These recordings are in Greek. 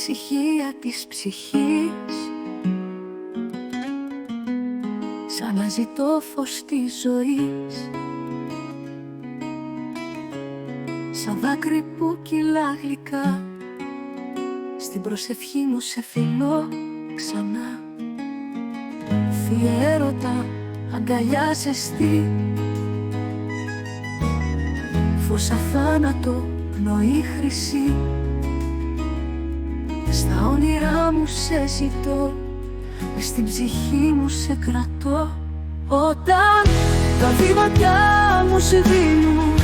ησυχία της ψυχής, σαν να ζητώ φως της ζωής, σαν δάκρυ που κυλά γλυκά, στην προσευχή μου σε φιλώ ξανά. Θεία έρωτα, αγκαλιά ζεστή, φως αθάνατο, πνοή χρυσή, στα όνειρά μου σε ζητώ, μες στην ψυχή μου σε κρατώ. Όταν τα βήματά μου σβήνουν,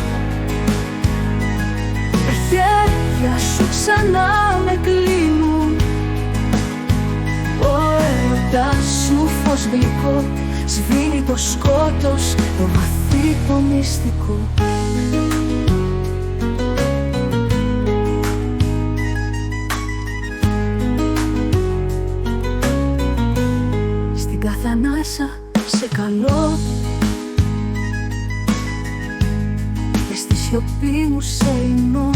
τα χέρια σου ξανά με κλείνουν, ο έρωτας σου φως γλυκό σβήνει το σκότος, το βαθύ το μυστικό. Στην κάθε ανάσα σε καλώ και στη σιωπή μου σε υμνώ,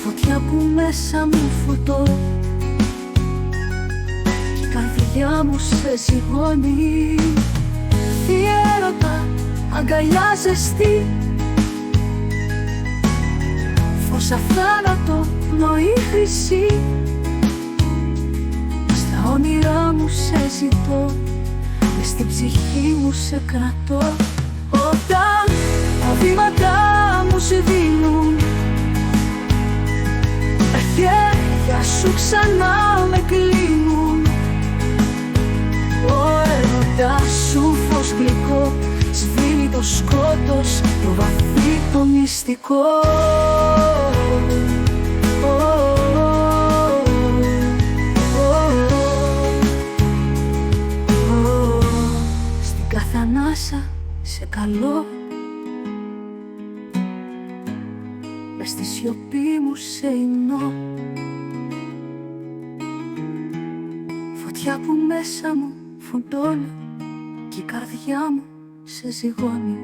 φωτιά που μέσα μου φωτώ κι η καρδιά μου σε ζυγώνει. Θεία έρωτα, αγκαλιά ζεστή, φως αθάνατο, πνοή χρυσή, στα όνειρά μου σε ζητώ, μες στην ψυχή μου σε κρατώ. Όταν τα βήματά μου σβήνουν, τα χέρια σου ξανά με κλείνουν, ο έρωτας σου φως γλυκό σβήνει το σκότος, το βαθύ το μυστικό. Στην κάθε ανάσα σε καλώ, μες στη σιωπή μου σε υμνώ, φωτιά που μέσα μου φουντώνει κι η καρδιά μου σε ζυγώνει.